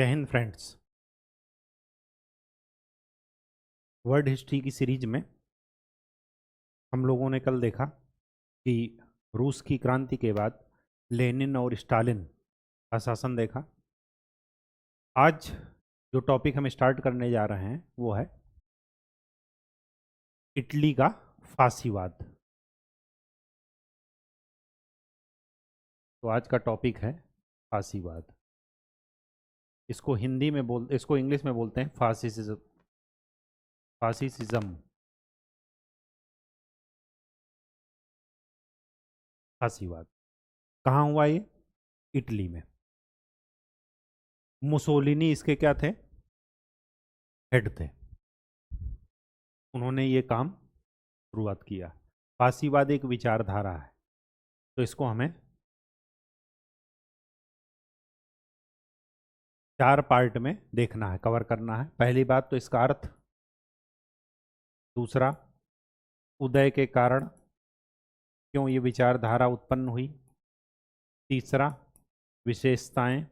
जय Hind friends. World history की series में हम लोगों ने कल देखा कि रूस की क्रांति के बाद लेनिन और स्टालिन का शासन देखा। आज जो टॉपिक हम स्टार्ट करने जा रहे हैं वो है इटली का फांसीवाद। तो आज का टॉपिक है फांसीवाद। इसको इसको इंग्लिश में बोलते हैं फासिज्म। फासिज्म, फांसीवाद। कहाँ हुआ ये? इटली में। मुसोलिनी इसके क्या थे? हेड थे। उन्होंने ये काम शुरुआत किया। फांसीवाद एक विचारधारा है, तो इसको हमें 4 पार्ट में देखना है, कवर करना है। पहली बात तो इसका अर्थ, दूसरा उदय के कारण, क्यों ये विचारधारा उत्पन्न हुई, तीसरा विशेषताएं,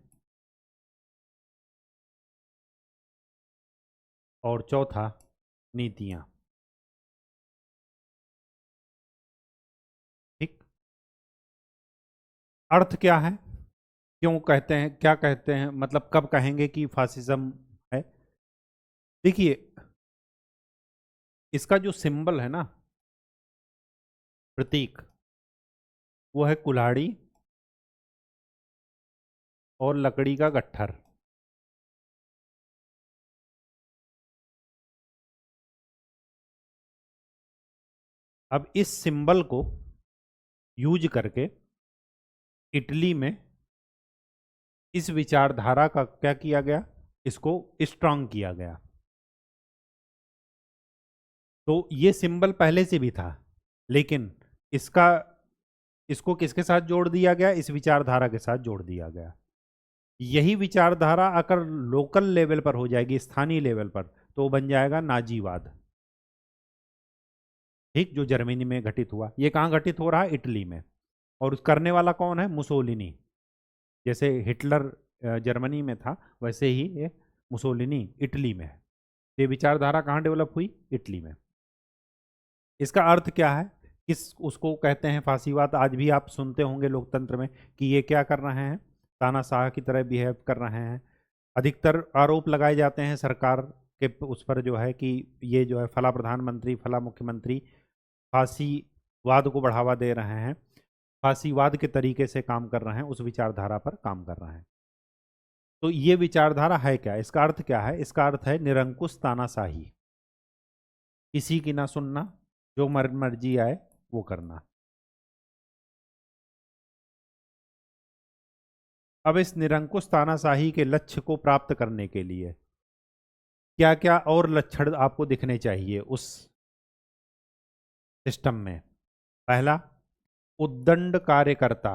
और चौथा नीतियां। ठीक। अर्थ क्या है, क्यों कहते हैं, क्या कहते हैं, मतलब कब कहेंगे कि फासिज्म है? देखिए, इसका जो सिंबल है ना, प्रतीक, वो है कुल्हाड़ी और लकड़ी का गट्ठर। अब इस सिंबल को यूज करके इटली में इस विचारधारा का क्या किया गया, इसको स्ट्रांग किया गया। तो ये सिंबल पहले से भी था, लेकिन इसको किसके साथ जोड़ दिया गया? इस विचारधारा के साथ जोड़ दिया गया। यही विचारधारा अगर लोकल लेवल पर हो जाएगी, स्थानीय लेवल पर, तो बन जाएगा नाजीवाद। ठीक, जो जर्मनी में घटित हुआ। ये कहाँ घटित हो रहा है? इटली में। और उस करने वाला कौन है? मुसोलिनी। जैसे हिटलर जर्मनी में था, वैसे ही ये मुसोलिनी इटली में है। ये विचारधारा कहाँ डेवलप हुई? इटली में। इसका अर्थ क्या है? किस उसको कहते हैं फांसीवाद? आज भी आप सुनते होंगे लोकतंत्र में कि ये क्या कर रहे हैं, तानाशाह की तरह बिहेव कर रहे हैं। अधिकतर आरोप लगाए जाते हैं सरकार के उस पर, जो है कि ये जो है फला प्रधानमंत्री, फला मुख्यमंत्री फांसीवाद को बढ़ावा दे रहे हैं, फांसीवाद के तरीके से काम कर रहे हैं, उस विचारधारा पर काम कर रहे हैं। तो ये विचारधारा है क्या? इसका अर्थ क्या है? इसका अर्थ है निरंकुश तानाशाही, किसी की ना सुनना, जो मर्जी आए वो करना। अब इस निरंकुश तानाशाही के लक्ष्य को प्राप्त करने के लिए क्या क्या और लक्षण आपको दिखने चाहिए उस सिस्टम में? पहला, उद्दंड कार्यकर्ता।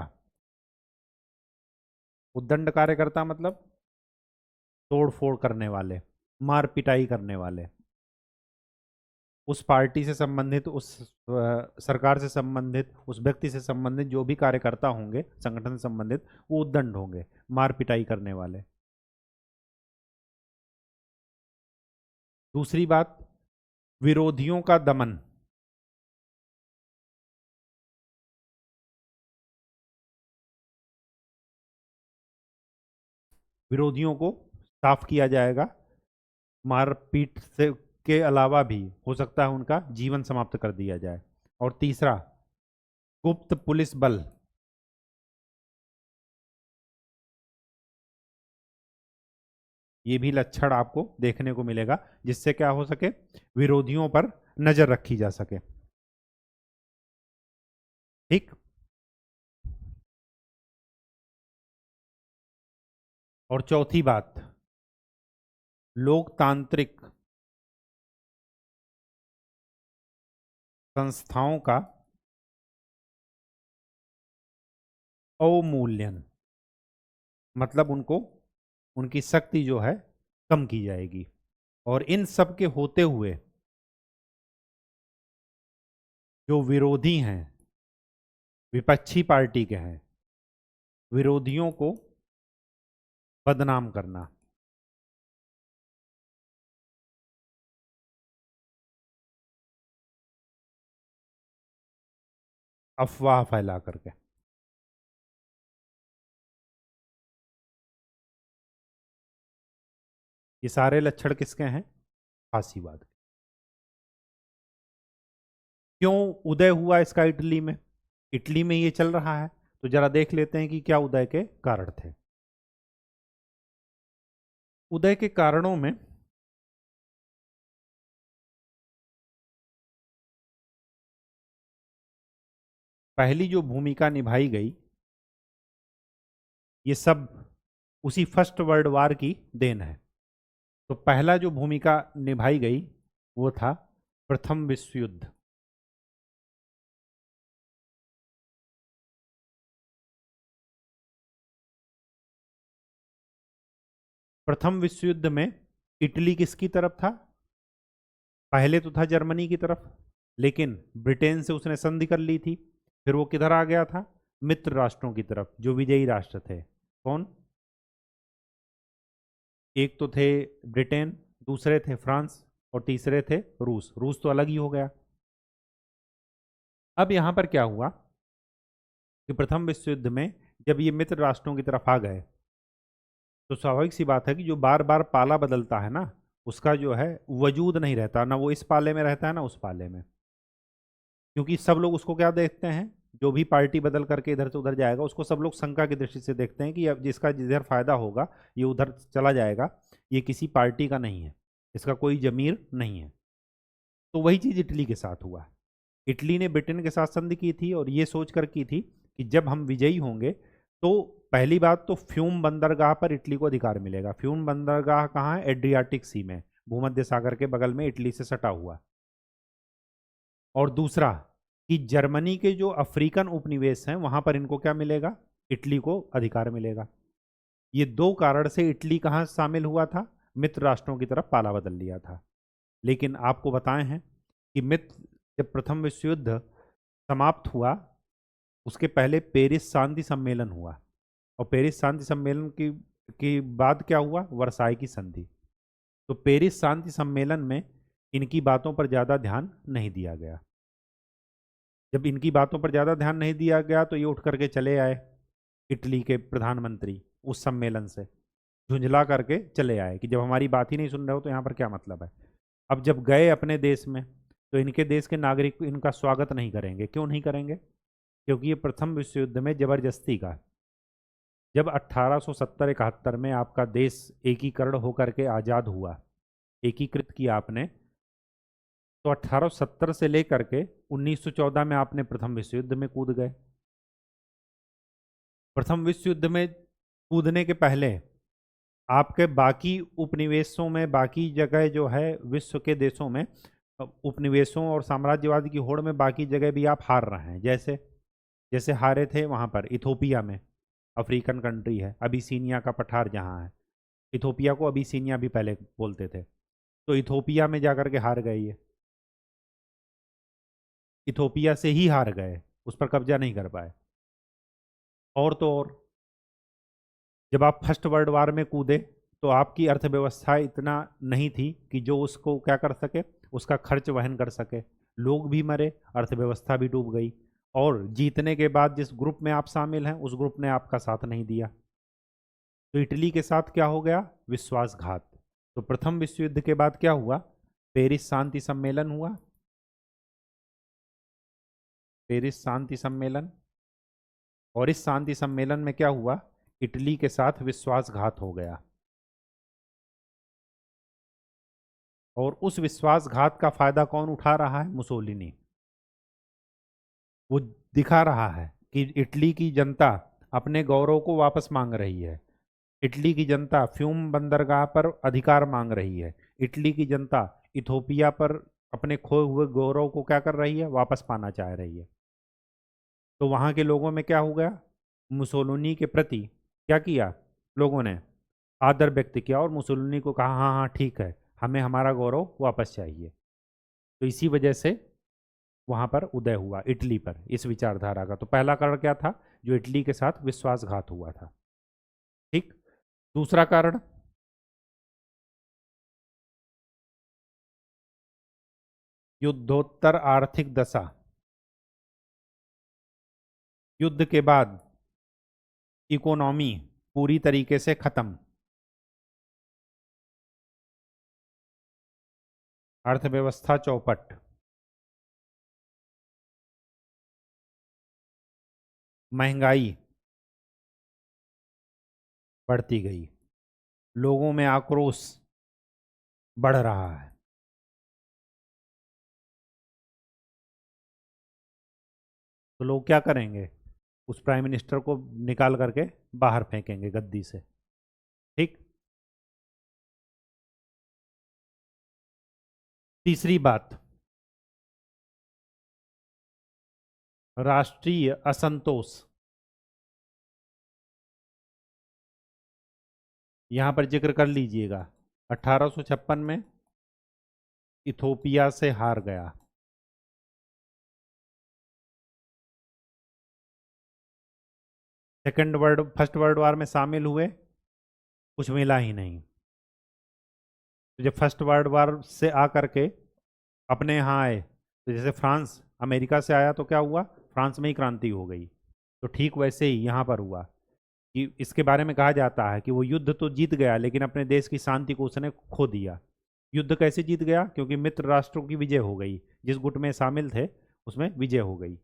उद्दंड कार्यकर्ता मतलब तोड़ फोड़ करने वाले, मार पिटाई करने वाले। उस पार्टी से संबंधित, उस सरकार से संबंधित, उस व्यक्ति से संबंधित जो भी कार्यकर्ता होंगे, संगठन से संबंधित, वो उद्दंड होंगे, मार पिटाई करने वाले। दूसरी बात, विरोधियों का दमन। विरोधियों को साफ किया जाएगा, मारपीट से के अलावा भी हो सकता है उनका जीवन समाप्त कर दिया जाए। और तीसरा, गुप्त पुलिस बल। ये भी लक्षण आपको देखने को मिलेगा, जिससे क्या हो सके, विरोधियों पर नजर रखी जा सके। ठीक। और चौथी बात, लोकतांत्रिक संस्थाओं का अवमूल्यन, मतलब उनको, उनकी शक्ति जो है कम की जाएगी। और इन सब के होते हुए जो विरोधी हैं, विपक्षी पार्टी के हैं, विरोधियों को बदनाम करना, अफवाह फैला करके। ये सारे लक्षण किसके हैं? फासीवाद के। क्यों उदय हुआ इसका इटली में? इटली में ये चल रहा है, तो जरा देख लेते हैं कि क्या उदय के कारण थे। उदय के कारणों में पहली जो भूमिका निभाई गई, ये सब उसी फर्स्ट वर्ल्ड वार की देन है। तो पहला जो भूमिका निभाई गई वो था प्रथम विश्व युद्ध। प्रथम विश्व युद्ध में इटली किसकी तरफ था? पहले तो था जर्मनी की तरफ, लेकिन ब्रिटेन से उसने संधि कर ली थी। फिर वो किधर आ गया था? मित्र राष्ट्रों की तरफ, जो विजयी राष्ट्र थे। कौन? एक तो थे ब्रिटेन, दूसरे थे फ्रांस, और तीसरे थे रूस। रूस तो अलग ही हो गया। अब यहां पर क्या हुआ कि प्रथम विश्व युद्ध में जब ये मित्र राष्ट्रों की तरफ आ गए, तो स्वाभाविक सी बात है कि जो बार बार पाला बदलता है ना, उसका जो है वजूद नहीं रहता, ना वो इस पाले में रहता है ना उस पाले में। क्योंकि सब लोग उसको क्या देखते हैं, जो भी पार्टी बदल करके इधर से उधर जाएगा उसको सब लोग शंका की दृष्टि से देखते हैं कि अब जिसका जिधर फायदा होगा ये उधर चला जाएगा, ये किसी पार्टी का नहीं है, इसका कोई जमीर नहीं है। तो वही चीज इटली के साथ हुआ। इटली ने ब्रिटेन के साथ संधि की थी और ये सोच कर की थी कि जब हम विजयी होंगे तो पहली बात तो फ्यूम बंदरगाह पर इटली को अधिकार मिलेगा। फ्यूम बंदरगाह कहाँ है? एड्रियाटिक सी में, भूमध्य सागर के बगल में, इटली से सटा हुआ। और दूसरा कि जर्मनी के जो अफ्रीकन उपनिवेश हैं वहां पर इनको क्या मिलेगा? इटली को अधिकार मिलेगा। ये दो कारण से इटली कहाँ शामिल हुआ था? मित्र राष्ट्रों की तरफ पाला बदल लिया था। लेकिन आपको बताए हैं कि मित्र, जब प्रथम विश्व युद्ध समाप्त हुआ उसके पहले पेरिस शांति सम्मेलन हुआ, और पेरिस शांति सम्मेलन की बाद क्या हुआ? वर्साई की संधि। तो पेरिस शांति सम्मेलन में इनकी बातों पर ज़्यादा ध्यान नहीं दिया गया। जब इनकी बातों पर ज़्यादा ध्यान नहीं दिया गया तो ये उठ करके चले आए, इटली के प्रधानमंत्री उस सम्मेलन से झुंझला करके चले आए कि जब हमारी बात ही नहीं सुन रहे हो तो यहाँ पर क्या मतलब है। अब जब गए अपने देश में तो इनके देश के नागरिक इनका स्वागत नहीं करेंगे। क्यों नहीं करेंगे? क्योंकि ये प्रथम विश्व युद्ध में जबरदस्ती का, जब 1870-71 में आपका देश एकीकरण होकर के आज़ाद हुआ, एकीकृत किया आपने, तो 1870 से लेकर के 1914 में आपने प्रथम विश्व युद्ध में कूद गए। प्रथम विश्व युद्ध में कूदने के पहले आपके बाकी उपनिवेशों में, बाकी जगह जो है विश्व के देशों में, उपनिवेशों और साम्राज्यवाद की होड़ में बाकी जगह भी आप हार रहे हैं। जैसे जैसे हारे थे वहां पर इथोपिया में, अफ्रीकन कंट्री है, अबिसीनिया का पठार जहाँ है। इथोपिया को अबिसीनिया भी पहले बोलते थे। तो इथोपिया में जाकर के हार गए ये, इथोपिया से ही हार गए, उस पर कब्जा नहीं कर पाए। और तो और, जब आप फर्स्ट वर्ल्ड वार में कूदे तो आपकी अर्थव्यवस्था इतना नहीं थी कि जो उसको क्या कर सके, उसका खर्च वहन कर सके। लोग भी मरे, अर्थव्यवस्था भी डूब गई। और जीतने के बाद जिस ग्रुप में आप शामिल हैं उस ग्रुप ने आपका साथ नहीं दिया। तो इटली के साथ क्या हो गया? विश्वासघात। तो प्रथम विश्व युद्ध के बाद क्या हुआ? पेरिस शांति सम्मेलन हुआ। पेरिस शांति सम्मेलन, और इस शांति सम्मेलन में क्या हुआ? इटली के साथ विश्वासघात हो गया। और उस विश्वासघात का फायदा कौन उठा रहा है? मुसोलिनी। वो दिखा रहा है कि इटली की जनता अपने गौरव को वापस मांग रही है। इटली की जनता फ्यूम बंदरगाह पर अधिकार मांग रही है। इटली की जनता इथोपिया पर अपने खोए हुए गौरव को क्या कर रही है? वापस पाना चाह रही है। तो वहाँ के लोगों में क्या हो गया? मुसोलिनी के प्रति क्या किया लोगों ने? आदर व्यक्त किया और मुसोलिनी को कहा हाँ हाँ ठीक है, हमें हमारा गौरव वापस चाहिए। तो इसी वजह से वहां पर उदय हुआ इटली पर इस विचारधारा का। तो पहला कारण क्या था? जो इटली के साथ विश्वासघात हुआ था। ठीक। दूसरा कारण, युद्धोत्तर आर्थिक दशा। युद्ध के बाद इकोनॉमी पूरी तरीके से खत्म, अर्थव्यवस्था चौपट, महंगाई बढ़ती गई, लोगों में आक्रोश बढ़ रहा है। तो लोग क्या करेंगे? उस प्राइम मिनिस्टर को निकाल करके बाहर फेंकेंगे गद्दी से। ठीक। तीसरी बात, राष्ट्रीय असंतोष। यहां पर जिक्र कर लीजिएगा, 1856 में इथोपिया से हार गया। फर्स्ट वर्ल्ड वार में शामिल हुए, कुछ मिला ही नहीं। तो जब फर्स्ट वर्ल्ड वार से आकर के अपने यहाँ आए, तो जैसे फ्रांस अमेरिका से आया तो क्या हुआ? फ्रांस में ही क्रांति हो गई। तो ठीक वैसे ही यहाँ पर हुआ कि इसके बारे में कहा जाता है कि वो युद्ध तो जीत गया, लेकिन अपने देश की शांति को उसने खो दिया। युद्ध कैसे जीत गया? क्योंकि मित्र राष्ट्रों की विजय हो गई, जिस गुट में शामिल थे उसमें विजय हो गई।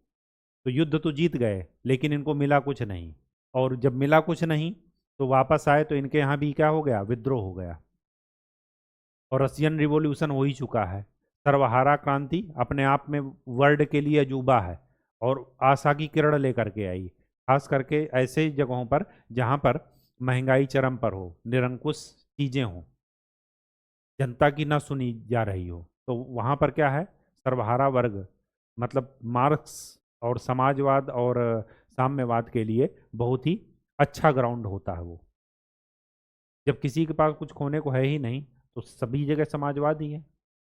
तो युद्ध तो जीत गए, लेकिन इनको मिला कुछ नहीं। और जब मिला कुछ नहीं तो वापस आए तो इनके यहाँ भी क्या हो गया? विद्रोह हो गया। और रशियन रिवॉल्यूशन हो ही चुका है। सर्वहारा क्रांति अपने आप में वर्ल्ड के लिए अजूबा है और आशा की किरण लेकर के आई, खास करके ऐसे जगहों पर जहाँ पर महंगाई चरम पर हो, निरंकुश चीज़ें हों, जनता की ना सुनी जा रही हो। तो वहाँ पर क्या है? सर्वहारा वर्ग, मतलब मार्क्स और समाजवाद और साम्यवाद के लिए बहुत ही अच्छा ग्राउंड होता है वो। जब किसी के पास कुछ खोने को है ही नहीं तो सभी जगह समाजवाद ही है।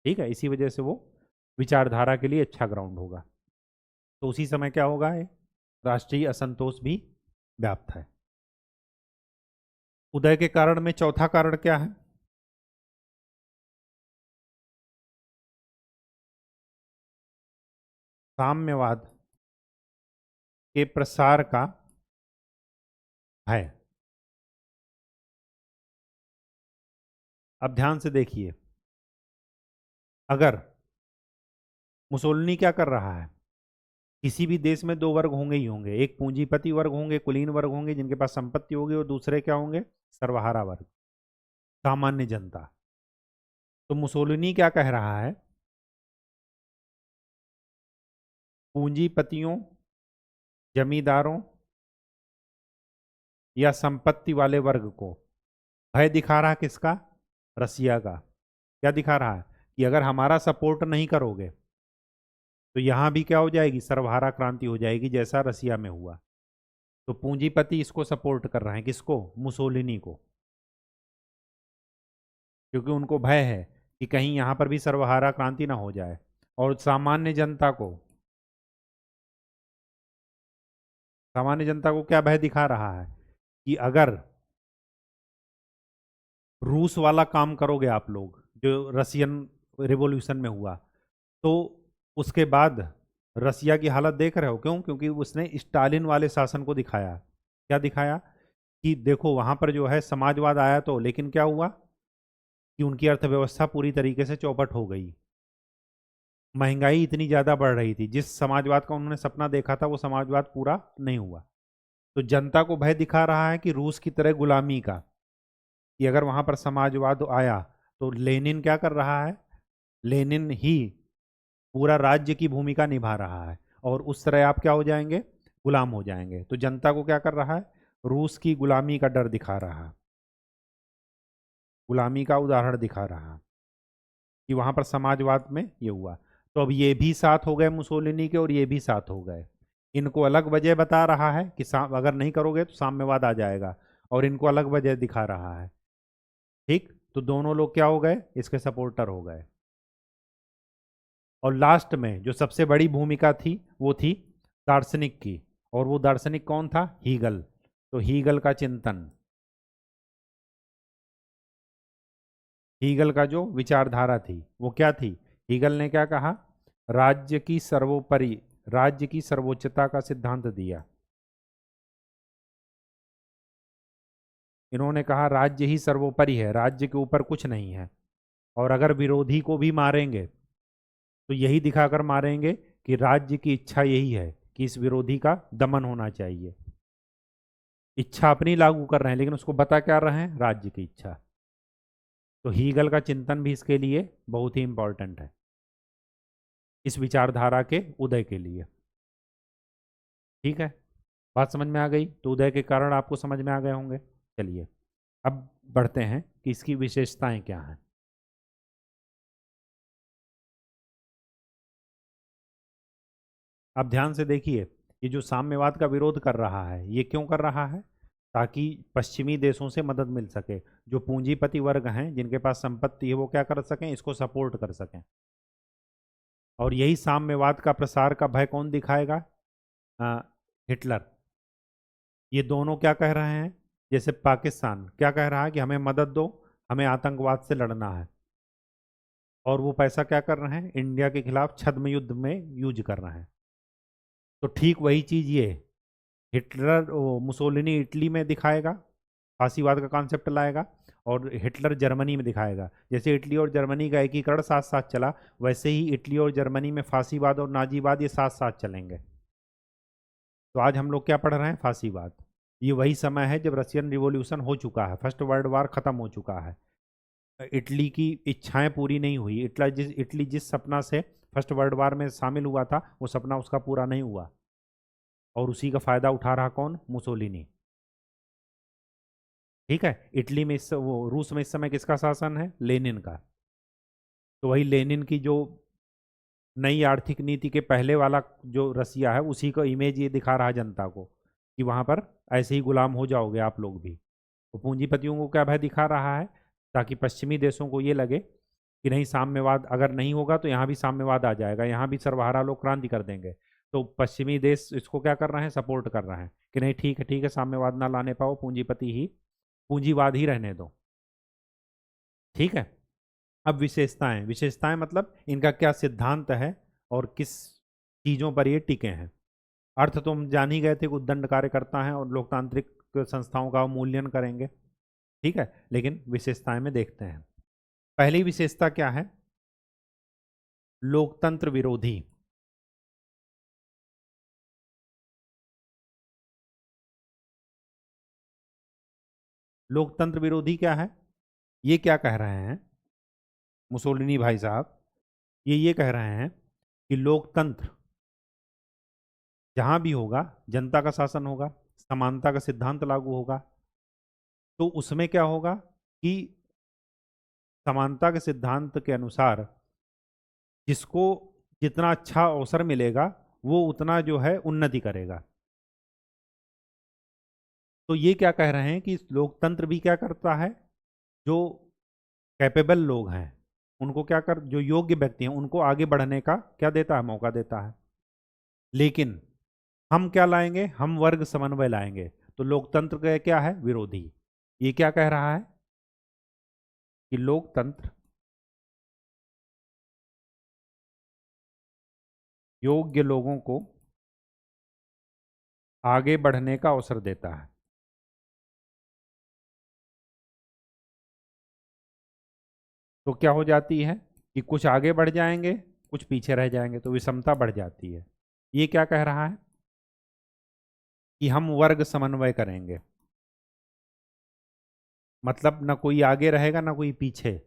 ठीक है, इसी वजह से वो विचारधारा के लिए अच्छा ग्राउंड होगा। तो उसी समय क्या होगा? है राष्ट्रीय असंतोष भी व्याप्त है। उदय के कारण में चौथा कारण क्या है? साम्यवाद के प्रसार का है। अब ध्यान से देखिए, अगर मुसोलिनी क्या कर रहा है, किसी भी देश में दो वर्ग होंगे ही होंगे, एक पूंजीपति वर्ग होंगे, कुलीन वर्ग होंगे जिनके पास संपत्ति होगी, और दूसरे क्या होंगे? सर्वहारा वर्ग, सामान्य जनता। तो मुसोलिनी क्या कह रहा है? पूंजीपतियों, जमींदारों या संपत्ति वाले वर्ग को भय दिखा रहा है। किसका? रसिया का। क्या दिखा रहा है? कि अगर हमारा सपोर्ट नहीं करोगे तो यहां भी क्या हो जाएगी? सर्वहारा क्रांति हो जाएगी, जैसा रसिया में हुआ। तो पूंजीपति इसको सपोर्ट कर रहे हैं। किसको? मुसोलिनी को। क्योंकि उनको भय है कि कहीं यहां पर भी सर्वहारा क्रांति ना हो जाए। और सामान्य जनता को क्या भय दिखा रहा है? कि अगर रूस वाला काम करोगे आप लोग, जो रशियन रिवॉल्यूशन में हुआ, तो उसके बाद रसिया की हालत देख रहे हो। क्यों? क्योंकि उसने स्टालिन वाले शासन को दिखाया। क्या दिखाया? कि देखो वहां पर जो है समाजवाद आया तो, लेकिन क्या हुआ कि उनकी अर्थव्यवस्था पूरी तरीके से चौपट हो गई। महंगाई इतनी ज्यादा बढ़ रही थी, जिस समाजवाद का उन्होंने सपना देखा था वो समाजवाद पूरा नहीं हुआ। तो जनता को भय दिखा रहा है कि रूस की तरह गुलामी का, कि अगर वहां पर समाजवाद आया तो लेनिन क्या कर रहा है? लेनिन ही पूरा राज्य की भूमिका निभा रहा है और उस तरह आप क्या हो जाएंगे? गुलाम हो जाएंगे। तो जनता को क्या कर रहा है? रूस की गुलामी का डर दिखा रहा है, गुलामी का उदाहरण दिखा रहा है कि वहां पर समाजवाद में ये हुआ। तो अब ये भी साथ हो गए मुसोलिनी के और ये भी साथ हो गए। इनको अलग वजह बता रहा है कि अगर नहीं करोगे तो साम्यवाद आ जाएगा, और इनको अलग वजह दिखा रहा है। ठीक। तो दोनों लोग क्या हो गए? इसके सपोर्टर हो गए। और लास्ट में जो सबसे बड़ी भूमिका थी वो थी दार्शनिक की, और वो दार्शनिक कौन था? हीगल। तो हीगल का चिंतन, हीगल का जो विचारधारा थी वो क्या थी? हीगल ने क्या कहा? राज्य की सर्वोपरि, राज्य की सर्वोच्चता का सिद्धांत दिया। इन्होंने कहा राज्य ही सर्वोपरि है, राज्य के ऊपर कुछ नहीं है, और अगर विरोधी को भी मारेंगे तो यही दिखाकर मारेंगे कि राज्य की इच्छा यही है कि इस विरोधी का दमन होना चाहिए। इच्छा अपनी लागू कर रहे हैं, लेकिन उसको बता क्या रहे हैं, राज्य की इच्छा। तो हीगल का चिंतन भी इसके लिए बहुत ही इंपॉर्टेंट है, इस विचारधारा के उदय के लिए। ठीक है, बात समझ में आ गई? तो उदय के कारण आपको समझ में आ गए होंगे। चलिए अब बढ़ते हैं कि इसकी विशेषताएं क्या हैं। अब ध्यान से देखिए, ये जो साम्यवाद का विरोध कर रहा है, ये क्यों कर रहा है? ताकि पश्चिमी देशों से मदद मिल सके, जो पूंजीपति वर्ग हैं जिनके पास संपत्ति है वो क्या कर सकें, इसको सपोर्ट कर सकें। और यही साम्यवाद का प्रसार का भय कौन दिखाएगा? अ, हिटलर। ये दोनों क्या कह रहे हैं, जैसे पाकिस्तान क्या कह रहा है कि हमें मदद दो, हमें आतंकवाद से लड़ना है, और वो पैसा क्या कर रहे हैं, इंडिया के खिलाफ छद्म युद्ध में यूज कर रहे हैं। तो ठीक वही चीज ये हिटलर मुसोलिनी इटली में दिखाएगा, फांसीवाद का कॉन्सेप्ट लाएगा, और हिटलर जर्मनी में दिखाएगा। जैसे इटली और जर्मनी का एकीकरण साथ साथ चला, वैसे ही इटली और जर्मनी में फांसीवाद और नाजीवाद ये साथ साथ चलेंगे। तो आज हम लोग क्या पढ़ रहे हैं, फांसीवाद। ये वही समय है जब रशियन रिवॉल्यूशन हो चुका है, फर्स्ट वर्ल्ड वार खत्म हो चुका है। इटली की इच्छाएं पूरी नहीं हुई, इटली जिस सपना से फर्स्ट वर्ल्ड वार में शामिल हुआ था, वो सपना उसका पूरा नहीं हुआ, और उसी का फायदा उठा रहा कौन, मुसोलिनी। ठीक है, इटली में इस वो रूस में इस समय किसका शासन है, लेनिन का। तो वही लेनिन की जो नई आर्थिक नीति के पहले वाला जो रसिया है, उसी का इमेज ये दिखा रहा है जनता को, कि वहां पर ऐसे ही गुलाम हो जाओगे आप लोग भी। तो पूंजीपतियों को क्या भय दिखा रहा है, ताकि पश्चिमी देशों को ये लगे कि नहीं, साम्यवाद अगर नहीं होगा तो यहाँ भी साम्यवाद आ जाएगा, यहाँ भी सर्वहारा लोग क्रांति कर देंगे। तो पश्चिमी देश इसको क्या कर रहे हैं, सपोर्ट कर रहे हैं कि नहीं ठीक है ठीक है, साम्यवाद ना लाने पाओ, पूंजीपति ही पूंजीवाद ही रहने दो। ठीक है, अब विशेषताएं, विशेषताएं मतलब इनका क्या सिद्धांत है और किस चीजों पर ये टिके हैं। अर्थ तो हम जान ही गए थे कि उद्दंड कार्यकर्ता हैं और लोकतांत्रिक संस्थाओं का अवमूल्यन करेंगे। ठीक है, लेकिन विशेषताएं में देखते हैं। पहली विशेषता क्या है, लोकतंत्र विरोधी। लोकतंत्र विरोधी क्या है, ये क्या कह रहे हैं मुसोलिनी भाई साहब, ये कह रहे हैं कि लोकतंत्र जहां भी होगा जनता का शासन होगा, समानता का सिद्धांत लागू होगा। तो उसमें क्या होगा कि समानता के सिद्धांत के अनुसार जिसको जितना अच्छा अवसर मिलेगा वो उतना जो है उन्नति करेगा। तो ये क्या कह रहे हैं कि लोकतंत्र भी क्या करता है, जो कैपेबल लोग हैं उनको क्या कर, जो योग्य व्यक्ति हैं उनको आगे बढ़ने का क्या देता है, मौका देता है। लेकिन हम क्या लाएंगे, हम वर्ग समन्वय लाएंगे। तो लोकतंत्र का क्या है, विरोधी। ये क्या कह रहा है कि लोकतंत्र योग्य लोगों को आगे बढ़ने का अवसर देता है। तो क्या हो जाती है कि कुछ आगे बढ़ जाएंगे, कुछ पीछे रह जाएंगे, तो विषमता बढ़ जाती है। ये क्या कह रहा है कि हम वर्ग समन्वय करेंगे, मतलब ना कोई आगे रहेगा ना कोई पीछे।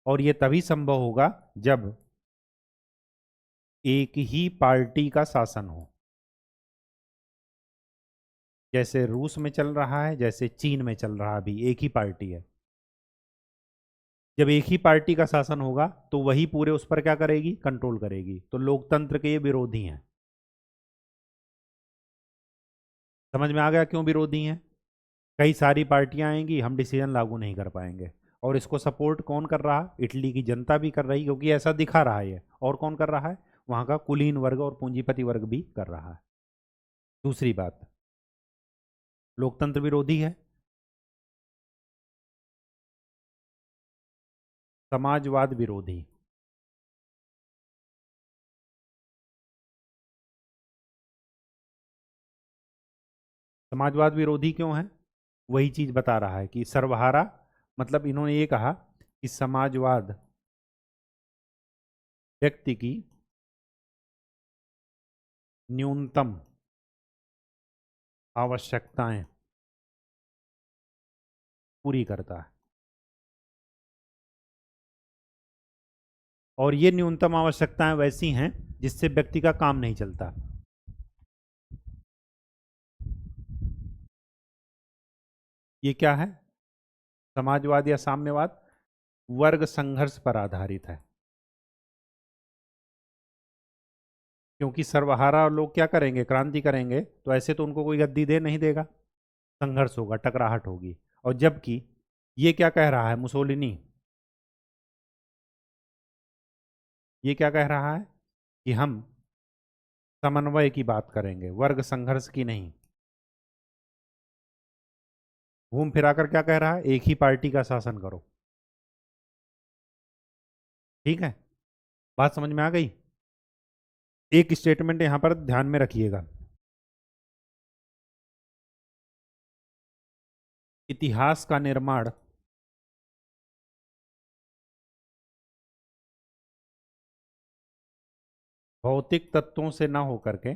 और ये तभी संभव होगा जब एक ही पार्टी का शासन हो, जैसे रूस में चल रहा है, जैसे चीन में चल रहा है, अभी एक ही पार्टी है। जब एक ही पार्टी का शासन होगा तो वही पूरे उस पर क्या करेगी, कंट्रोल करेगी। तो लोकतंत्र के ये विरोधी हैं। समझ में आ गया क्यों विरोधी हैं? कई सारी पार्टियां आएंगी, हम डिसीजन लागू नहीं कर पाएंगे। और इसको सपोर्ट कौन कर रहा है, इटली की जनता भी कर रही, क्योंकि ऐसा दिखा रहा है ये। और कौन कर रहा है, वहां का कुलीन वर्ग और पूंजीपति वर्ग भी कर रहा है। दूसरी बात, लोकतंत्र विरोधी है, समाजवाद विरोधी। समाजवाद विरोधी क्यों है, वही चीज बता रहा है कि सर्वहारा मतलब इन्होंने ये कहा कि समाजवाद व्यक्ति की न्यूनतम आवश्यकताएं पूरी करता है, और ये न्यूनतम आवश्यकताएं वैसी हैं जिससे व्यक्ति का काम नहीं चलता। ये क्या है? समाजवाद या साम्यवाद वर्ग संघर्ष पर आधारित है, क्योंकि सर्वहारा लोग क्या करेंगे? क्रांति करेंगे, तो ऐसे तो उनको कोई गद्दी दे नहीं देगा, संघर्ष होगा, टकराहट होगी। और जबकि ये क्या कह रहा है मुसोलिनी? ये क्या कह रहा है कि हम समन्वय की बात करेंगे, वर्ग संघर्ष की नहीं। घूम फिराकर क्या कह रहा है? एक ही पार्टी का शासन करो। ठीक है, बात समझ में आ गई? एक स्टेटमेंट यहां पर ध्यान में रखिएगा, इतिहास का निर्माण भौतिक तत्वों से न होकर के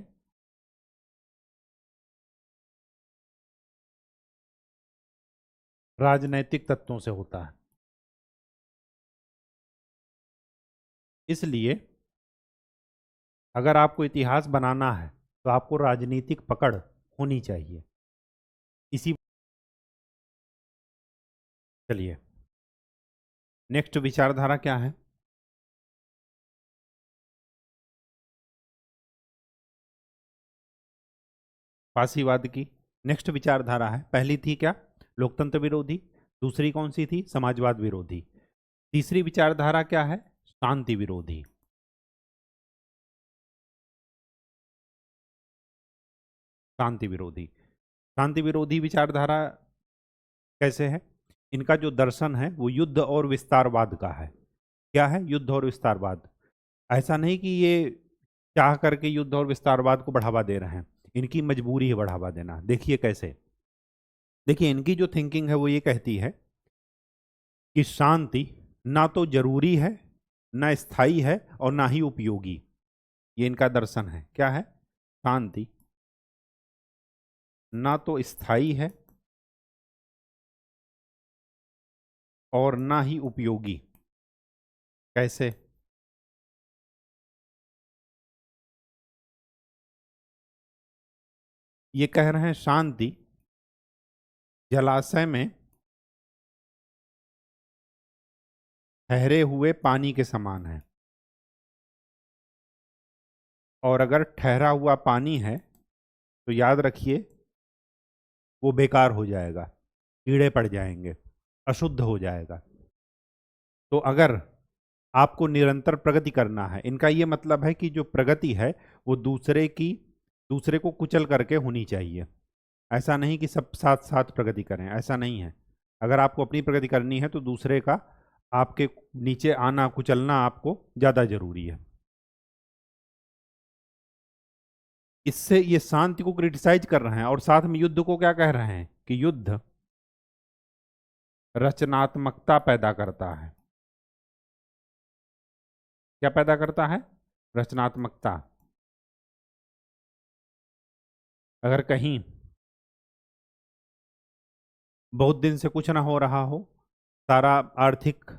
राजनैतिक तत्वों से होता है। इसलिए अगर आपको इतिहास बनाना है तो आपको राजनीतिक पकड़ होनी चाहिए। इसी चलिए, नेक्स्ट विचारधारा क्या है? फासीवाद की नेक्स्ट विचारधारा है। पहली थी क्या? लोकतंत्र विरोधी। दूसरी कौन सी थी? समाजवाद विरोधी। तीसरी विचारधारा क्या है? शांति विरोधी। शांति विरोधी। शांति विरोधी विचारधारा कैसे है? इनका जो दर्शन है वो युद्ध और विस्तारवाद का है। क्या है? युद्ध और विस्तारवाद। ऐसा नहीं कि ये चाह करके युद्ध और विस्तारवाद को बढ़ावा दे रहे हैं, इनकी मजबूरी है बढ़ावा देना। देखिए कैसे। देखिए, इनकी जो थिंकिंग है वो ये कहती है कि शांति ना तो जरूरी है, ना स्थायी है, और ना ही उपयोगी। ये इनका दर्शन है। क्या है? शांति ना तो स्थायी है और ना ही उपयोगी। कैसे? ये कह रहे हैं शांति जलाशय में ठहरे हुए पानी के समान है, और अगर ठहरा हुआ पानी है तो याद रखिए वो बेकार हो जाएगा, कीड़े पड़ जाएंगे, अशुद्ध हो जाएगा। तो अगर आपको निरंतर प्रगति करना है, इनका ये मतलब है कि जो प्रगति है वो दूसरे को कुचल करके होनी चाहिए। ऐसा नहीं कि सब साथ साथ प्रगति करें, ऐसा नहीं है। अगर आपको अपनी प्रगति करनी है तो दूसरे का आपके नीचे आना, कुचलना आपको ज़्यादा जरूरी है। इससे ये शांति को क्रिटिसाइज कर रहे हैं, और साथ में युद्ध को क्या कह रहे हैं कि युद्ध रचनात्मकता पैदा करता है। क्या पैदा करता है? रचनात्मकता। अगर कहीं बहुत दिन से कुछ ना हो रहा हो, सारा आर्थिक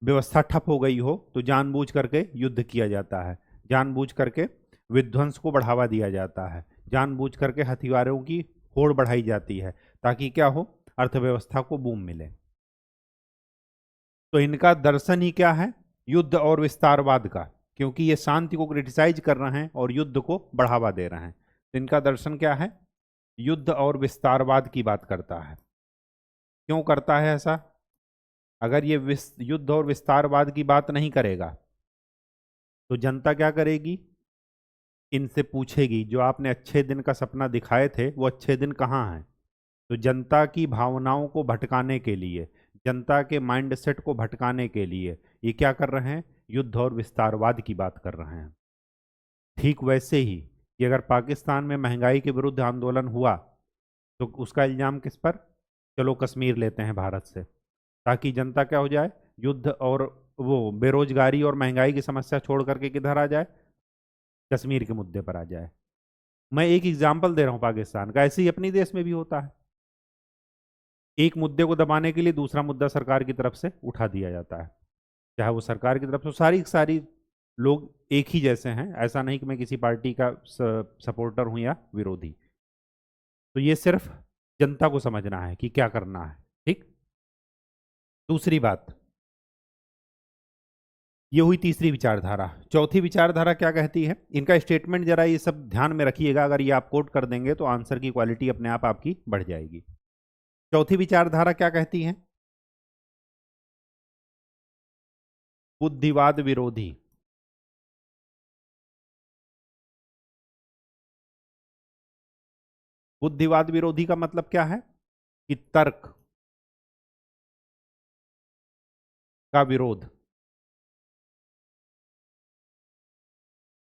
व्यवस्था ठप हो गई हो, तो जानबूझ करके युद्ध किया जाता है, जानबूझ करके विध्वंस को बढ़ावा दिया जाता है, जानबूझ करके हथियारों की होड़ बढ़ाई जाती है, ताकि क्या हो? अर्थव्यवस्था को बूम मिले। तो इनका दर्शन ही क्या है? युद्ध और विस्तारवाद का, क्योंकि ये शांति को क्रिटिसाइज कर रहे हैं और युद्ध को बढ़ावा दे रहे हैं। तो इनका दर्शन क्या है? युद्ध और विस्तारवाद की बात करता है। क्यों करता है ऐसा? अगर ये युद्ध और विस्तारवाद की बात नहीं करेगा तो जनता क्या करेगी? इनसे पूछेगी जो आपने अच्छे दिन का सपना दिखाए थे वो अच्छे दिन कहाँ हैं। तो जनता की भावनाओं को भटकाने के लिए, जनता के माइंडसेट को भटकाने के लिए ये क्या कर रहे हैं? युद्ध और विस्तारवाद की बात कर रहे हैं। ठीक वैसे ही कि अगर पाकिस्तान में महंगाई के विरुद्ध आंदोलन हुआ तो उसका इल्ज़ाम किस पर? चलो कश्मीर लेते हैं भारत से, ताकि जनता क्या हो जाए, युद्ध और वो बेरोजगारी और महंगाई की समस्या छोड़ करके किधर आ जाए, कश्मीर के मुद्दे पर आ जाए। मैं एक एग्जाम्पल दे रहा हूं पाकिस्तान का, ऐसे ही अपनी देश में भी होता है। एक मुद्दे को दबाने के लिए दूसरा मुद्दा सरकार की तरफ से उठा दिया जाता है, चाहे वो सरकार की तरफ से, सारी सारी लोग एक ही जैसे हैं, ऐसा नहीं कि मैं किसी पार्टी का सपोर्टर हूं या विरोधी। तो ये सिर्फ जनता को समझना है कि क्या करना है। ठीक। दूसरी बात, ये हुई तीसरी विचारधारा। चौथी विचारधारा क्या कहती है? इनका स्टेटमेंट जरा ये सब ध्यान में रखिएगा, अगर ये आप कोट कर देंगे तो आंसर की क्वालिटी अपने आप आपकी बढ़ जाएगी। चौथी विचारधारा क्या कहती है? बुद्धिवाद विरोधी। बुद्धिवाद विरोधी का मतलब क्या है? कि तर्क का विरोध,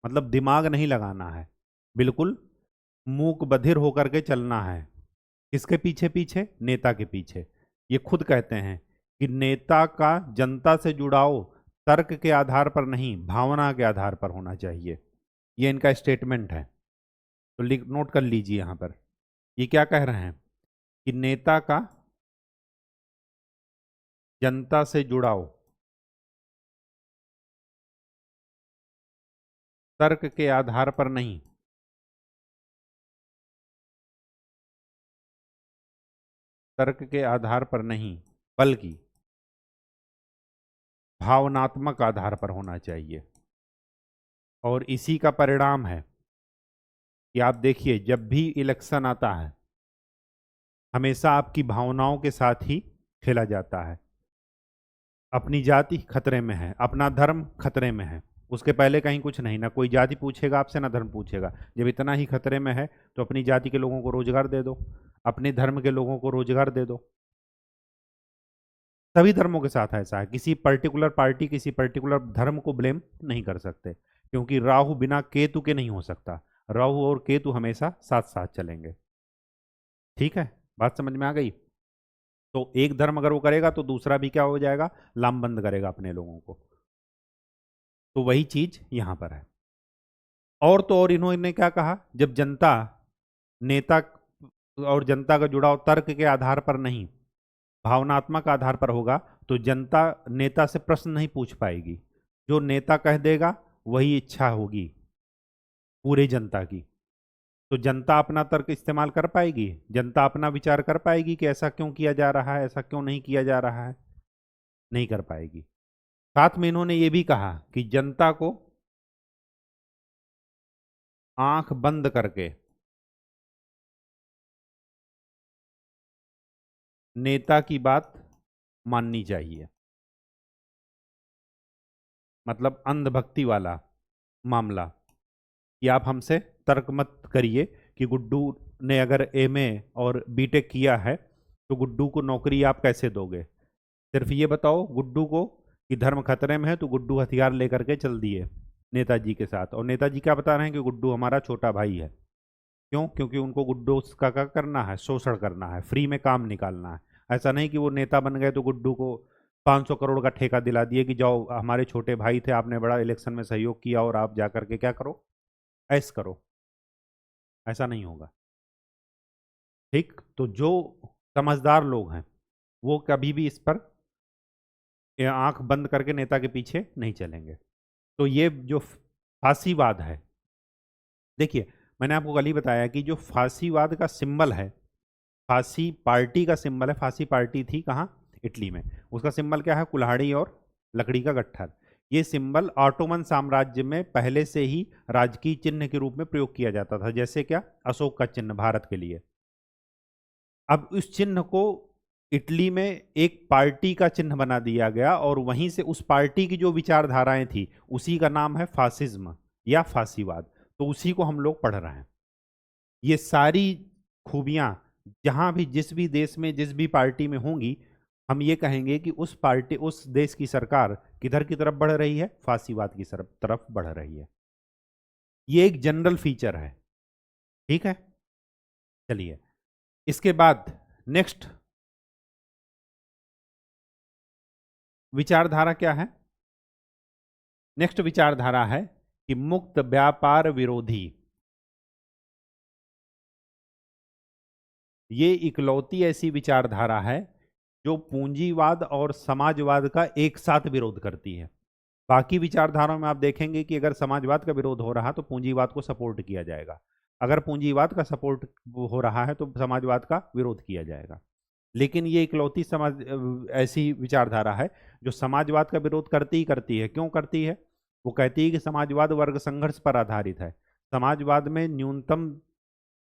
मतलब दिमाग नहीं लगाना है, बिल्कुल मूक बधिर होकर के चलना है। किसके पीछे? पीछे नेता के पीछे। ये खुद कहते हैं कि नेता का जनता से जुड़ाव तर्क के आधार पर नहीं, भावना के आधार पर होना चाहिए। ये इनका स्टेटमेंट है, तो लिख नोट कर लीजिए यहां पर। ये क्या कह रहे हैं कि नेता का जनता से जुड़ाव तर्क के आधार पर नहीं, तर्क के आधार पर नहीं, बल्कि भावनात्मक आधार पर होना चाहिए। और इसी का परिणाम है कि आप देखिए, जब भी इलेक्शन आता है हमेशा आपकी भावनाओं के साथ ही खेला जाता है। अपनी जाति खतरे में है, अपना धर्म खतरे में है, उसके पहले कहीं कुछ नहीं, ना कोई जाति पूछेगा आपसे ना धर्म पूछेगा। जब इतना ही खतरे में है तो अपनी जाति के लोगों को रोजगार दे दो, अपने धर्म के लोगों को रोजगार दे दो। सभी धर्मों के साथ ऐसा है, किसी पर्टिकुलर पार्टी किसी पर्टिकुलर धर्म को ब्लेम नहीं कर सकते, क्योंकि राहु बिना केतु के नहीं हो सकता। राहु और केतु हमेशा साथ साथ चलेंगे। ठीक है, बात समझ में आ गई? तो एक धर्म अगर वो करेगा तो दूसरा भी क्या हो जाएगा, लामबंद करेगा अपने लोगों को। तो वही चीज यहां पर है। और तो और इन्होंने क्या कहा, जब जनता नेता और जनता का जुड़ाव तर्क के आधार पर नहीं भावनात्मक आधार पर होगा, तो जनता नेता से प्रश्न नहीं पूछ पाएगी। जो नेता कह देगा वही इच्छा होगी पूरी जनता की। तो जनता अपना तर्क इस्तेमाल कर पाएगी, जनता अपना विचार कर पाएगी कि ऐसा क्यों किया जा रहा है, ऐसा क्यों नहीं किया जा रहा है? नहीं कर पाएगी। साथ में इन्होंने ये भी कहा कि जनता को आंख बंद करके नेता की बात माननी चाहिए। मतलब अंधभक्ति वाला मामला, कि आप हमसे तर्क मत करिए कि गुड्डू ने अगर एमए और बीटेक किया है तो गुड्डू को नौकरी आप कैसे दोगे। सिर्फ ये बताओ गुड्डू को कि धर्म खतरे में है, तो गुड्डू हथियार लेकर के चल दिए नेताजी के साथ, और नेताजी क्या बता रहे हैं कि गुड्डू हमारा छोटा भाई है। क्यों? क्योंकि उनको गुड्डू का क्या करना है, शोषण करना है, फ्री में काम निकालना है। ऐसा नहीं कि वो नेता बन गए तो गुड्डू को 500 करोड़ का ठेका दिला दिए कि जाओ हमारे छोटे भाई थे, आपने बड़ा इलेक्शन में सहयोग किया और आप जा करके क्या करो, ऐस करो। ऐसा नहीं होगा। ठीक। तो जो समझदार लोग हैं वो कभी भी इस पर आंख बंद करके नेता के पीछे नहीं चलेंगे। तो ये जो फांसीवाद है, देखिए मैंने आपको कल ही बताया कि जो फांसीवाद का सिंबल है, फांसी पार्टी का सिंबल है, फांसी पार्टी थी कहाँ, इटली में। उसका सिंबल क्या है, कुल्हाड़ी और लकड़ी का गट्ठर। ये सिंबल ऑटोमन साम्राज्य में पहले से ही राजकीय चिन्ह के रूप में प्रयोग किया जाता था, जैसे क्या अशोक का चिन्ह भारत के लिए। अब इस चिन्ह को इटली में एक पार्टी का चिन्ह बना दिया गया, और वहीं से उस पार्टी की जो विचारधाराएं थी उसी का नाम है फासिज्म या फांसीवाद। तो उसी को हम लोग पढ़ रहे हैं। ये सारी खूबियां जहां भी जिस भी देश में जिस भी पार्टी में होंगी, हम ये कहेंगे कि उस पार्टी उस देश की सरकार किधर की तरफ बढ़ रही है, फांसीवाद की तरफ बढ़ रही है। ये एक जनरल फीचर है। ठीक है, चलिए इसके बाद नेक्स्ट विचारधारा क्या है? नेक्स्ट विचारधारा है कि मुक्त व्यापार विरोधी। ये इकलौती ऐसी विचारधारा है जो पूंजीवाद और समाजवाद का एक साथ विरोध करती है। बाकी विचारधाराओं में आप देखेंगे कि अगर समाजवाद का विरोध हो रहा तो पूंजीवाद को सपोर्ट किया जाएगा, अगर पूंजीवाद का सपोर्ट हो रहा है तो समाजवाद का विरोध किया जाएगा। लेकिन ये इकलौती समाज ऐसी विचारधारा है जो समाजवाद का विरोध करती ही करती है। क्यों करती है? वो कहती है कि समाजवाद वर्ग संघर्ष पर आधारित है। समाजवाद में न्यूनतम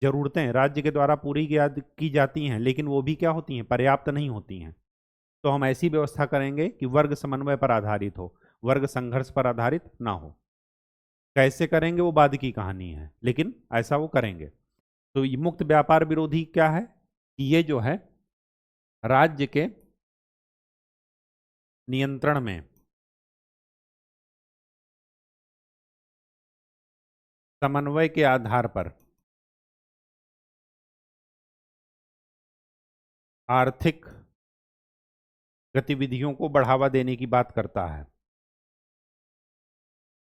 जरूरतें राज्य के द्वारा पूरी की जाती हैं, लेकिन वो भी क्या होती हैं? पर्याप्त नहीं होती हैं। तो हम ऐसी व्यवस्था करेंगे कि वर्ग समन्वय पर आधारित हो, वर्ग संघर्ष पर आधारित ना हो। कैसे करेंगे वो बाद की कहानी है, लेकिन ऐसा वो करेंगे। तो ये मुक्त व्यापार विरोधी क्या है कि ये जो है राज्य के नियंत्रण में समन्वय के आधार पर आर्थिक गतिविधियों को बढ़ावा देने की बात करता है।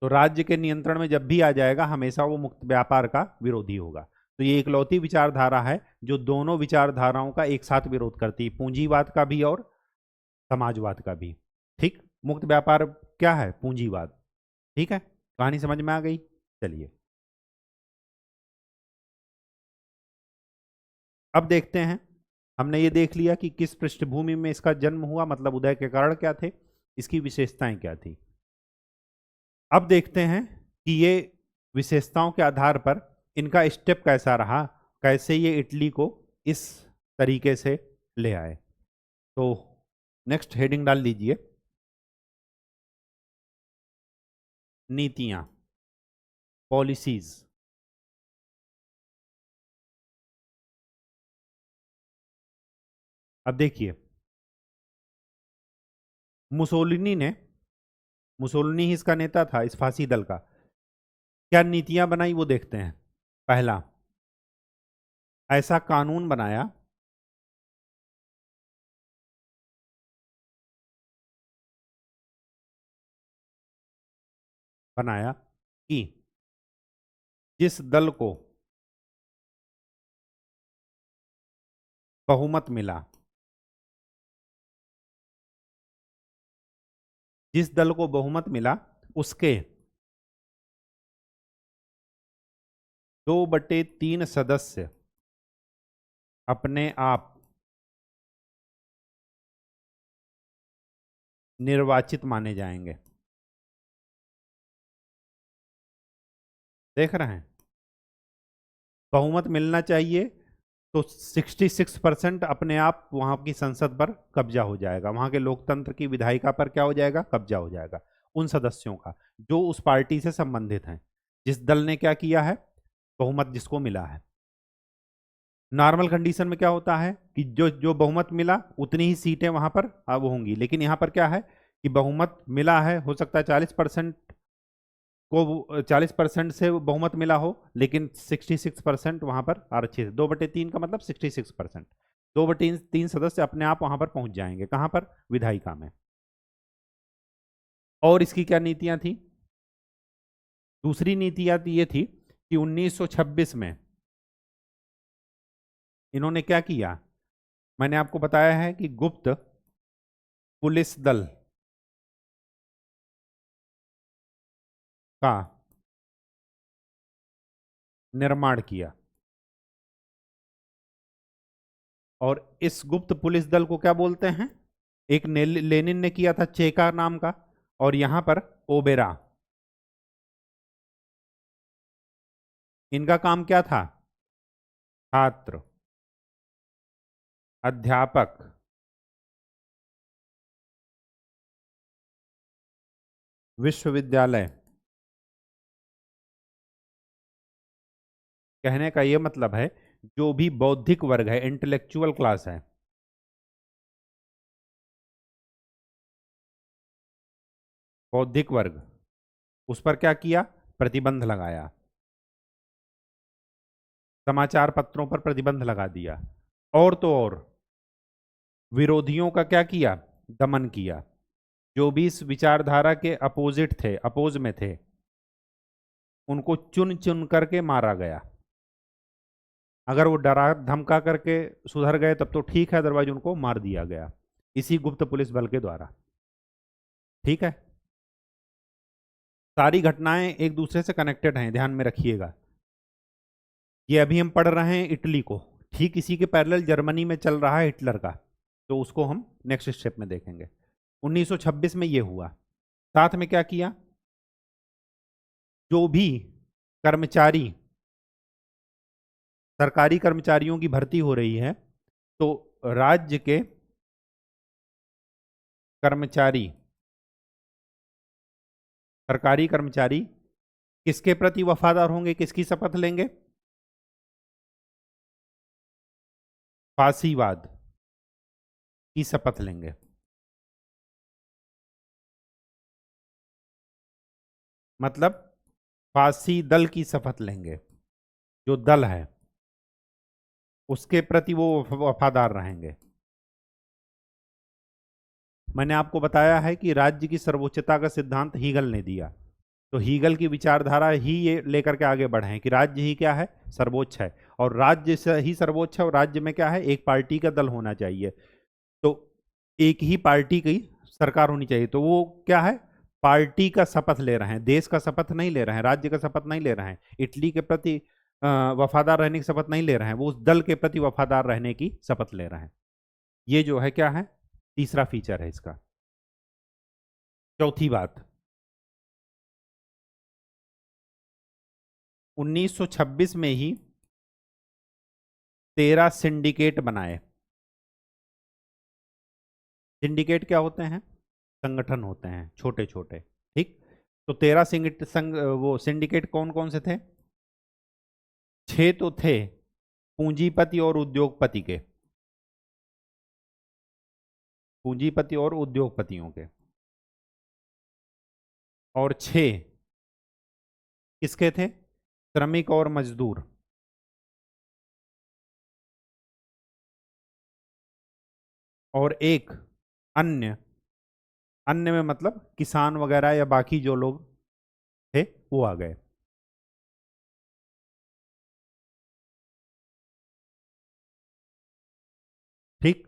तो राज्य के नियंत्रण में जब भी आ जाएगा हमेशा वो मुक्त व्यापार का विरोधी होगा। तो ये इकलौती विचारधारा है जो दोनों विचारधाराओं का एक साथ विरोध करती है, पूंजीवाद का भी और समाजवाद का भी। ठीक, मुक्त व्यापार क्या है? पूंजीवाद। ठीक है, कहानी समझ में आ गई? चलिए अब देखते हैं। हमने ये देख लिया कि किस पृष्ठभूमि में इसका जन्म हुआ, मतलब उदय के कारण क्या थे, इसकी विशेषताएं क्या थी। अब देखते हैं कि ये विशेषताओं के आधार पर इनका स्टेप कैसा रहा, कैसे ये इटली को इस तरीके से ले आए। तो नेक्स्ट हेडिंग डाल लीजिए, नीतियां, पॉलिसीज। अब देखिए, मुसोलिनी ही इसका नेता था, इस फांसी दल का। क्या नीतियां बनाई वो देखते हैं। पहला, ऐसा कानून बनाया कि जिस दल को बहुमत मिला, जिस दल को बहुमत मिला उसके 2/3 सदस्य अपने आप निर्वाचित माने जाएंगे। देख रहे हैं, बहुमत मिलना चाहिए तो 66% अपने आप वहां की संसद पर कब्जा हो जाएगा, वहां के लोकतंत्र की विधायिका पर क्या हो जाएगा? कब्जा हो जाएगा उन सदस्यों का जो उस पार्टी से संबंधित हैं, जिस दल ने क्या किया है, बहुमत जिसको मिला है। नॉर्मल कंडीशन में क्या होता है कि जो जो बहुमत मिला उतनी ही सीटें वहां पर अब होंगी, लेकिन यहां पर क्या है कि बहुमत मिला है, हो सकता है 40% को 40% से बहुमत मिला हो, लेकिन 66% वहां पर आरक्षित है। 2/3 का मतलब 66%। 2/3 सदस्य अपने आप वहां पर पहुंच जाएंगे, कहां पर? विधायिका में। और इसकी क्या नीतियां थी? दूसरी नीतियां ये थी कि 1926 में इन्होंने क्या किया, मैंने आपको बताया है कि गुप्त पुलिस दल का निर्माण किया। और इस गुप्त पुलिस दल को क्या बोलते हैं? एक लेनिन ने किया था चेका नाम का, और यहां पर ओबेरा। इनका काम क्या था? छात्र, अध्यापक, विश्वविद्यालय। कहने का यह मतलब है जो भी बौद्धिक वर्ग है, इंटेलेक्चुअल क्लास है, बौद्धिक वर्ग, उस पर क्या किया? प्रतिबंध लगाया। समाचार पत्रों पर प्रतिबंध लगा दिया। और तो और विरोधियों का क्या किया, दमन किया। जो भी इस विचारधारा के अपोजिट थे, अपोज में थे, उनको चुन चुन करके मारा गया। अगर वो डरा धमका करके सुधर गए तब तो ठीक है, अदरवाइज उनको मार दिया गया इसी गुप्त पुलिस बल के द्वारा। ठीक है, सारी घटनाएं एक दूसरे से कनेक्टेड हैं, ध्यान में रखिएगा। ये अभी हम पढ़ रहे हैं इटली को, ठीक इसी के पैरेलल जर्मनी में चल रहा है हिटलर का, तो उसको हम नेक्स्ट स्टेप में देखेंगे। 1926 में ये हुआ। साथ में क्या किया, जो भी कर्मचारी, सरकारी कर्मचारियों की भर्ती हो रही है, तो राज्य के कर्मचारी, सरकारी कर्मचारी किसके प्रति वफादार होंगे, किसकी शपथ लेंगे, फासीवाद की शपथ लेंगे। मतलब फांसी दल की शपथ लेंगे, जो दल है उसके प्रति वो वफादार रहेंगे। मैंने आपको बताया है कि राज्य की सर्वोच्चता का सिद्धांत हीगल ने दिया, तो हीगल की विचारधारा ही ये लेकर के आगे बढ़े कि राज्य ही क्या है, सर्वोच्च है, और राज्य से ही सर्वोच्च है, और राज्य में क्या है, एक पार्टी का दल होना चाहिए, तो एक ही पार्टी की सरकार होनी चाहिए। तो वो क्या है, पार्टी का शपथ ले रहे हैं, देश का शपथ नहीं ले रहे हैं, राज्य का शपथ नहीं ले रहे हैं, इटली के प्रति वफादार रहने की शपथ नहीं ले रहे हैं, वो उस दल के प्रति वफादार रहने की शपथ ले रहे हैं। ये जो है क्या है, तीसरा फीचर है इसका। चौथी बात, 1926 में ही 13 सिंडिकेट बनाए। सिंडिकेट क्या होते हैं, संगठन होते हैं छोटे छोटे। ठीक, तो 13 वो सिंडिकेट कौन कौन से थे, 6 तो थे पूंजीपति और उद्योगपति के, पूंजीपति और उद्योगपतियों के, और 6 किसके थे, श्रमिक और मजदूर। और एक अन्य, अन्य में मतलब किसान वगैरह या बाकी जो लोग थे वो आ गए। ठीक,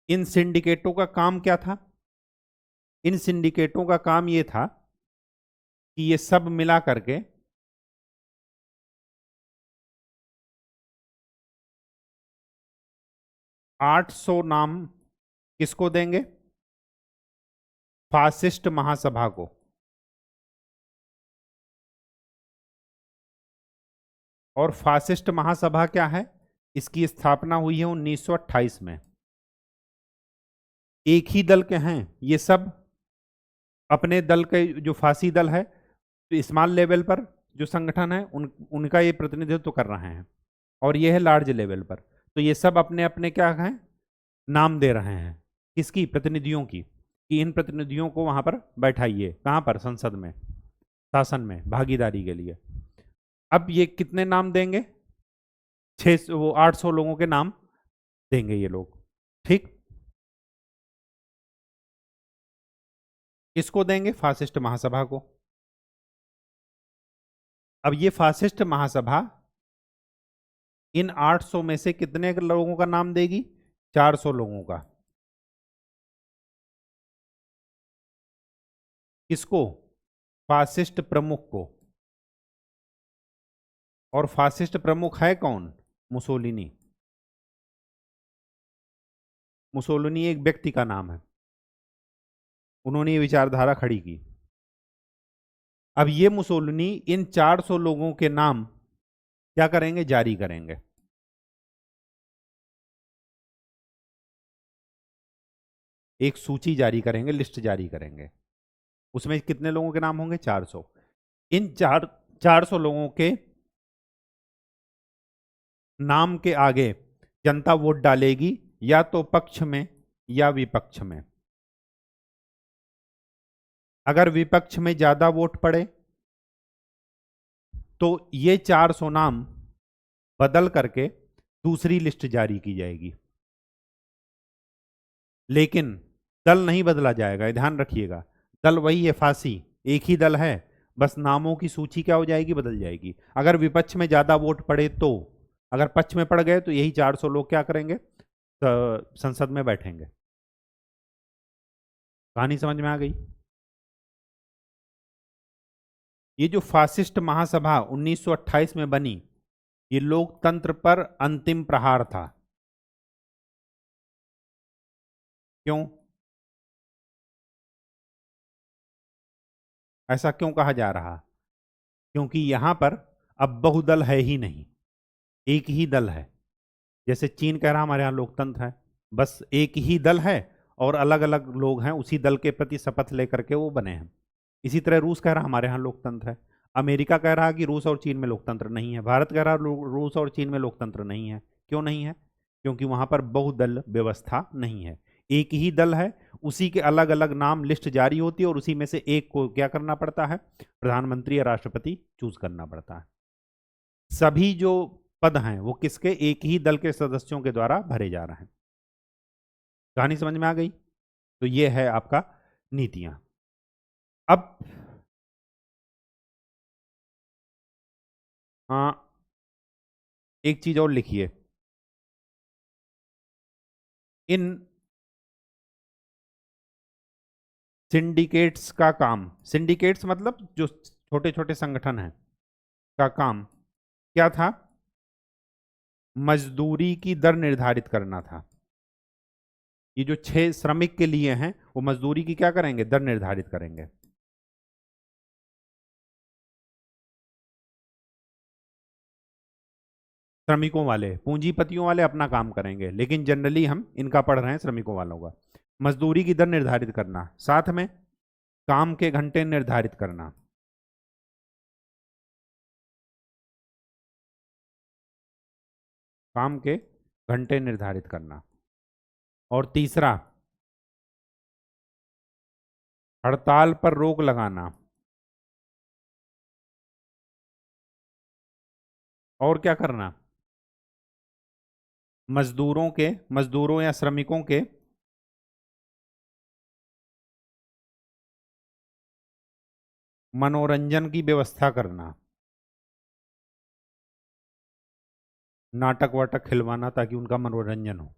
इन सिंडिकेटों का काम क्या था, इन सिंडिकेटों का काम ये था कि ये सब मिला करके 800 नाम किसको देंगे, फासिस्ट महासभा को। और फासिस्ट महासभा क्या है, इसकी स्थापना हुई है 1928 में। एक ही दल के हैं ये सब, अपने दल के जो फांसी दल है, तो स्मॉल लेवल पर जो संगठन है उनका ये प्रतिनिधित्व कर रहे हैं, और ये है लार्ज लेवल पर। तो ये सब अपने अपने क्या हैं, नाम दे रहे हैं, किसकी, प्रतिनिधियों की, कि इन प्रतिनिधियों को वहां पर बैठाइए, कहां पर, संसद में, शासन में भागीदारी के लिए। अब ये कितने नाम देंगे, 600 वो 800 लोगों के नाम देंगे ये लोग। ठीक, किसको देंगे, फासिस्ट महासभा को। अब ये फासिस्ट महासभा इन 800 में से कितने लोगों का नाम देगी, 400 लोगों का। किसको, फासिस्ट प्रमुख को। और फासिस्ट प्रमुख है कौन, मुसोलिनी। मुसोलिनी एक व्यक्ति का नाम है, उन्होंने ये विचारधारा खड़ी की। अब ये मुसोलिनी इन 400 लोगों के नाम क्या करेंगे, जारी करेंगे। एक सूची जारी करेंगे, लिस्ट जारी करेंगे, उसमें कितने लोगों के नाम होंगे, 400। इन 400 लोगों के नाम के आगे जनता वोट डालेगी, या तो पक्ष में या विपक्ष में। अगर विपक्ष में ज्यादा वोट पड़े तो ये 400 नाम बदल करके दूसरी लिस्ट जारी की जाएगी। लेकिन दल नहीं बदला जाएगा, ये ध्यान रखिएगा। दल वही है, फांसी, एक ही दल है, बस नामों की सूची क्या हो जाएगी, बदल जाएगी। अगर विपक्ष में ज्यादा वोट पड़े तो, अगर पक्ष में पड़ गए तो यही 400 लोग क्या करेंगे, संसद में बैठेंगे। कहानी समझ में आ गई। ये जो फासिस्ट महासभा 1928 में बनी, ये लोकतंत्र पर अंतिम प्रहार था। क्यों, ऐसा क्यों कहा जा रहा? क्योंकि यहां पर अब बहुदल है ही नहीं, एक ही दल है। जैसे चीन कह रहा हमारे यहाँ लोकतंत्र है, बस एक ही दल है और अलग अलग लोग हैं उसी दल के प्रति शपथ लेकर के वो बने हैं। इसी तरह रूस कह रहा हमारे यहाँ लोकतंत्र है, अमेरिका कह रहा कि रूस और चीन में लोकतंत्र नहीं है, भारत कह रहा रूस और चीन में लोकतंत्र नहीं है। क्यों नहीं है? क्योंकि वहां पर बहुदल व्यवस्था नहीं है, एक ही दल है, उसी के अलग अलग नाम लिस्ट जारी होती है और उसी में से एक को क्या करना पड़ता है, प्रधानमंत्री या राष्ट्रपति चूज करना पड़ता है। सभी जो पद हैं वो किसके, एक ही दल के सदस्यों के द्वारा भरे जा रहे हैं। कहानी समझ में आ गई। तो ये है आपका नीतियां। अब हाँ, एक चीज और लिखिए, इन सिंडिकेट्स का काम, सिंडिकेट्स मतलब जो छोटे छोटे संगठन हैं, का काम क्या था, मजदूरी की दर निर्धारित करना था। ये जो 6 श्रमिक के लिए हैं वो मजदूरी की क्या करेंगे, दर निर्धारित करेंगे। श्रमिकों वाले, पूंजीपतियों वाले अपना काम करेंगे, लेकिन जनरली हम इनका पढ़ रहे हैं, श्रमिकों वालों का। मजदूरी की दर निर्धारित करना, साथ में काम के घंटे निर्धारित करना, काम के घंटे निर्धारित करना, और तीसरा हड़ताल पर रोक लगाना। और क्या करना, मजदूरों या श्रमिकों के मनोरंजन की व्यवस्था करना, नाटक वाटक खिलवाना ताकि उनका मनोरंजन हो।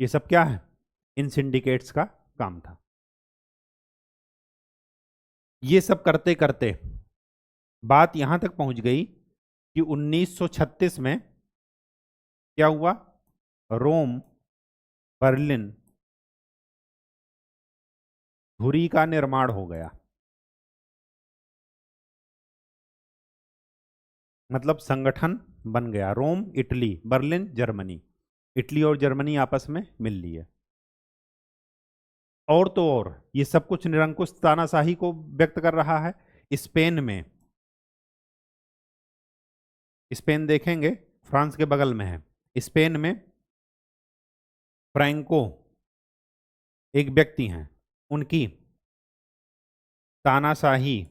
ये सब क्या है, इन सिंडिकेट्स का काम था। ये सब करते करते बात यहां तक पहुंच गई कि 1936 में क्या हुआ, रोम, बर्लिन, धुरी का निर्माण हो गया। मतलब संगठन बन गया, Rome Italy, Berlin Germany, Italy और जर्मनी आपस में मिल लिए। और तो और ये सब कुछ निरंकुश तानाशाही को व्यक्त कर रहा है। स्पेन में, स्पेन देखेंगे फ्रांस के बगल में है, स्पेन में फ्रैंको एक व्यक्ति हैं, उनकी तानाशाही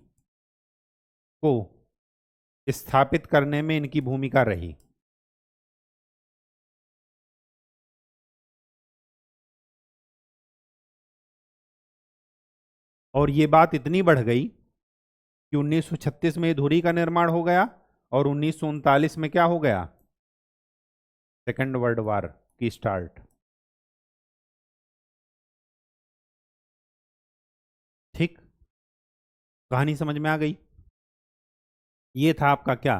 को स्थापित करने में इनकी भूमिका रही। और ये बात इतनी बढ़ गई कि 1936 में धुरी का निर्माण हो गया और 1939 में क्या हो गया, सेकेंड वर्ल्ड वॉर की स्टार्ट। ठीक, कहानी समझ में आ गई। ये था आपका क्या,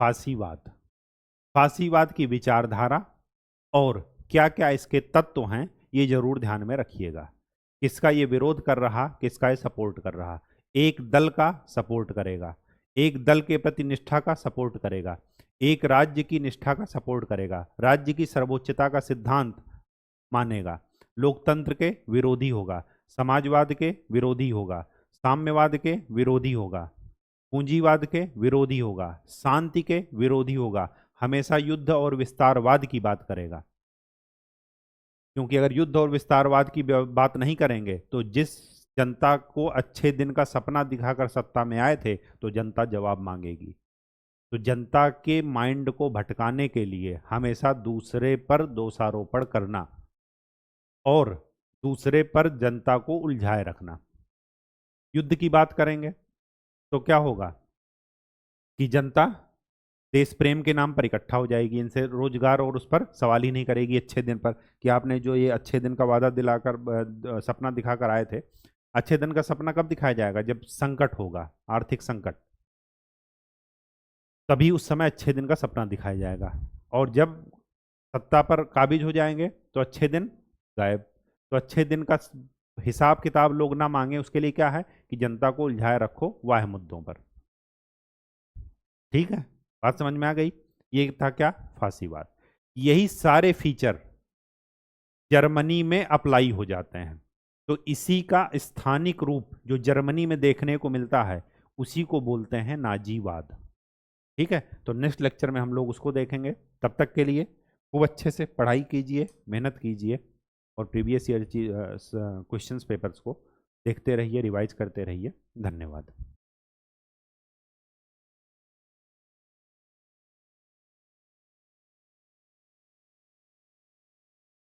फासीवाद। फासीवाद की विचारधारा और क्या क्या इसके तत्व हैं, ये जरूर ध्यान में रखिएगा। किसका ये विरोध कर रहा, किसका ये सपोर्ट कर रहा। एक दल का सपोर्ट करेगा, एक दल के प्रति निष्ठा का सपोर्ट करेगा, एक राज्य की निष्ठा का सपोर्ट करेगा, राज्य की सर्वोच्चता का सिद्धांत मानेगा, लोकतंत्र के विरोधी होगा, समाजवाद के विरोधी होगा, साम्यवाद के विरोधी होगा, पूंजीवाद के विरोधी होगा, शांति के विरोधी होगा, हमेशा युद्ध और विस्तारवाद की बात करेगा। क्योंकि अगर युद्ध और विस्तारवाद की बात नहीं करेंगे तो जिस जनता को अच्छे दिन का सपना दिखाकर सत्ता में आए थे तो जनता जवाब मांगेगी। तो जनता के माइंड को भटकाने के लिए हमेशा दूसरे पर दोषारोपण करना और दूसरे पर जनता को उलझाए रखना। युद्ध की बात करेंगे तो क्या होगा कि जनता देश प्रेम के नाम पर इकट्ठा हो जाएगी, इनसे रोजगार और उस पर सवाल ही नहीं करेगी अच्छे दिन पर कि आपने जो ये अच्छे दिन का वादा दिलाकर सपना दिखाकर आए थे। अच्छे दिन का सपना कब दिखाया जाएगा? जब संकट होगा, आर्थिक संकट, तभी उस समय अच्छे दिन का सपना दिखाया जाएगा। और जब सत्ता पर काबिज हो जाएंगे तो अच्छे दिन गायब। तो अच्छे दिन का हिसाब किताब लोग ना मांगे, उसके लिए क्या है कि जनता को उलझाए रखो वाह मुद्दों पर। ठीक है, बात समझ में आ गई? ये था क्या? फासीवाद। यही सारे फीचर जर्मनी में अप्लाई हो जाते हैं। तो इसी का स्थानिक रूप जो जर्मनी में देखने को मिलता है उसी को बोलते हैं नाजीवाद। ठीक है, तो नेक्स्ट लेक्चर में हम लोग उसको देखेंगे। तब तक के लिए खूब अच्छे से पढ़ाई कीजिए, मेहनत कीजिए और प्रीवियस ईयर क्वेश्चंस पेपर्स को देखते रहिए, रिवाइज करते रहिए। धन्यवाद।